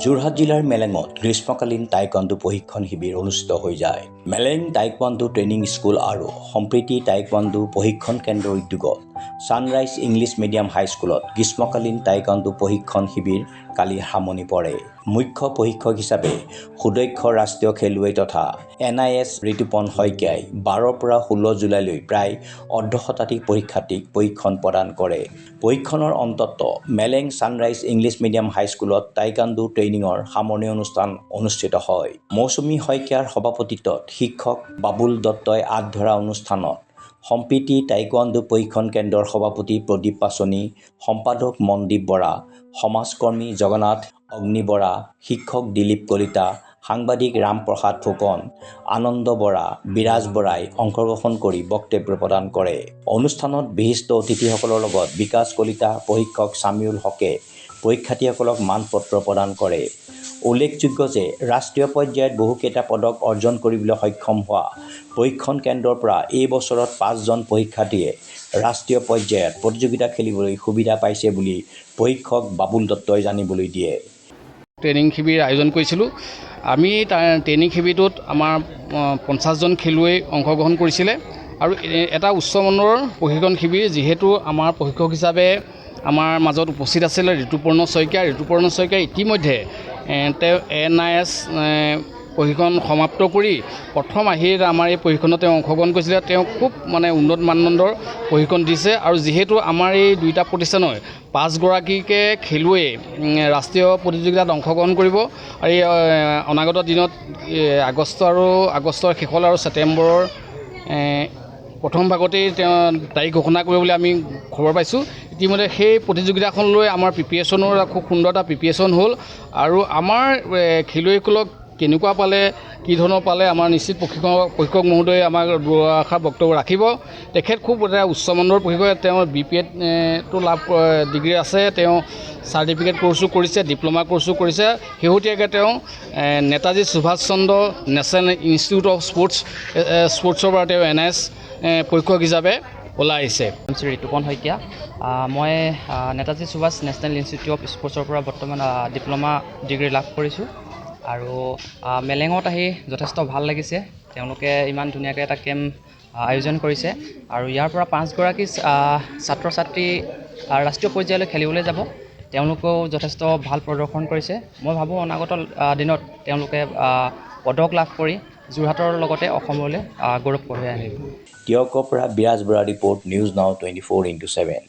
যোৰহাট জিলাৰ মেলেঙত গ্ৰীষ্মকালীন টাইকোৱাণ্ডো প্ৰশিক্ষণ শিবিৰ অনুষ্ঠিত হৈ যায়। মেলেং টাইকোৱাণ্ডো ট্ৰেইনিং স্কুল আৰু সম্প্ৰীতি টাইকোৱাণ্ডো প্ৰশিক্ষণ কেন্দ্ৰৰ উদ্যোগত ছানৰাইজ ইংলিছ মিডিয়াম হাইস্কুলত গ্ৰীষ্মকালীন টাইকোৱাণ্ডো প্ৰশিক্ষণ শিবিৰ কালি সামৰণি পৰে। মুখ্য প্ৰশিক্ষক হিচাপে সুদক্ষ ৰাষ্ট্ৰীয় খেলুৱৈ তথা NIS ঋতুপন শইকীয়াই 12ৰ পৰা 16 জুলাইলৈ প্ৰায় অৰ্ধশতাধিক পৰীক্ষাৰ্থীক প্ৰশিক্ষণ প্ৰদান কৰে। প্ৰশিক্ষণৰ অন্তত মেলেং ছানৰাইজ ইংলিছ মিডিয়াম হাইস্কুলত টাইকোৱাণ্ডো ট্ৰেইনিঙৰ সামৰণি অনুষ্ঠান অনুষ্ঠিত হয়। মৌচুমী শইকীয়াৰ সভাপতিত্বত শিক্ষক বাবুল দত্তই আঁত ধৰা অনুষ্ঠানত সম্প্ৰীতি টাইকোৱাণ্ডো প্ৰশিক্ষণ কেন্দ্ৰৰ সভাপতি প্ৰদীপ পাচনি, সম্পাদক মনদীপ বৰা, সমাজকৰ্মী জগন্নাথ অগ্নি বৰা, শিক্ষক দিলীপ কলিতা, সাংবাদিক ৰামপ্ৰসাদ ফুকন, আনন্দ বৰা, বিৰাজ বৰাই অংশগ্ৰহণ কৰি বক্তব্য প্ৰদান কৰে। অনুষ্ঠানত বিশিষ্ট অতিথিসকলৰ লগত বিকাশ কলিতা, প্ৰশিক্ষক ছামিউল হকে পৰীক্ষাৰ্থীসকলক মানপত্ৰ প্ৰদান কৰে। উল্লেখযোগ্য যে ৰাষ্ট্ৰীয় পৰ্যায়ত বহুকেইটা পদক অৰ্জন কৰিবলৈ সক্ষম হোৱা প্ৰশিক্ষণ কেন্দ্ৰৰ পৰা এই বছৰত 5জন পৰীক্ষাৰ্থীয়ে ৰাষ্ট্ৰীয় পৰ্যায়ত প্ৰতিযোগিতা খেলিবলৈ সুবিধা পাইছে বুলি প্ৰশিক্ষক বাবুল দত্তই জানিবলৈ দিয়ে। ট্ৰেইনিং শিবিৰ আয়োজন কৰিছিলোঁ। আমি ট্ৰেইনিং শিবিৰটোত আমাৰ 50জন খেলুৱৈ অংশগ্ৰহণ কৰিছিলে আৰু এটা উচ্চমানৰ প্ৰশিক্ষণ শিবিৰ। যিহেতু আমাৰ প্ৰশিক্ষক হিচাপে আমাৰ মাজত উপস্থিত আছিলে ঋতুপৰ্ণ শইকীয়া ইতিমধ্যে তেওঁ NIS প্ৰশিক্ষণ সমাপ্ত কৰি প্ৰথম আহি আমাৰ এই প্ৰশিক্ষণত তেওঁ অংশগ্ৰহণ কৰিছিলে। তেওঁ খুব উন্নত মানদণ্ডৰ প্ৰশিক্ষণ দিছে আৰু যিহেতু আমাৰ এই দুইটা প্ৰতিষ্ঠানৰ 5গৰাকীকে খেলুৱৈ ৰাষ্ট্ৰীয় প্ৰতিযোগিতাত অংশগ্ৰহণ কৰিব আৰু এই অনাগত দিনত আগষ্টৰ শেষলৈ আৰু ছেপ্টেম্বৰৰ প্ৰথম ভাগতেই তেওঁ তাৰিখ ঘোষণা কৰিব বুলি আমি খবৰ পাইছোঁ। ইতিমধ্যে সেই প্ৰতিযোগিতাখনলৈ আমাৰ প্ৰিপেৰেশ্যনৰ খুব সুন্দৰ এটা প্ৰিপেৰেশ্যন হ'ল আৰু আমাৰ খেলুৱৈসকলক কেনেকুৱা পালে, কি ধৰণৰ পালে, আমাৰ নিশ্চিত প্ৰশিক্ষক মহোদয়ে আমাক দুআষাৰ বক্তব্য ৰাখিব। তেখেত খুব এটা উচ্চমানৰ প্ৰশিক্ষক। তেওঁ BPEDটো ডিগ্ৰী আছে, তেওঁ চাৰ্টিফিকেট কৰ্চো কৰিছে, ডিপ্ল'মা কৰ্চো কৰিছে। শেহতীয়াকৈ তেওঁ নেতাজী সুভাষ চন্দ্ৰ নেশ্যনেল ইনষ্টিটিউট অফ স্পৰ্টছৰ পৰা তেওঁ NIS প্ৰশিক্ষক হিচাপে ওলাই আহিছে। ঋতুপন শইকীয়া, মই Netaji Subhash national institute of স্পৰ্টছৰ পৰা বৰ্তমান ডিপ্ল'মা ডিগ্ৰী লাভ কৰিছোঁ আৰু মেলেঙত আহি যথেষ্ট ভাল লাগিছে। তেওঁলোকে ইমান ধুনীয়াকৈ এটা কেম্প আয়োজন কৰিছে আৰু ইয়াৰ পৰা 5গৰাকী ছাত্ৰ ছাত্ৰী ৰাষ্ট্ৰীয় পৰ্যায়লৈ খেলিবলৈ যাব। তেওঁলোকেও যথেষ্ট ভাল প্ৰদৰ্শন কৰিছে। মই ভাবোঁ অনাগত দিনত তেওঁলোকে পদক লাভ কৰি যোৰহাটৰ লগতে অসমলৈ গৌৰৱ কঢ়িয়াই আনিব। টিয়কৰ পৰা বিৰাজ বৰা ৰিপৰ্ট, নিউজ নাও 24/7।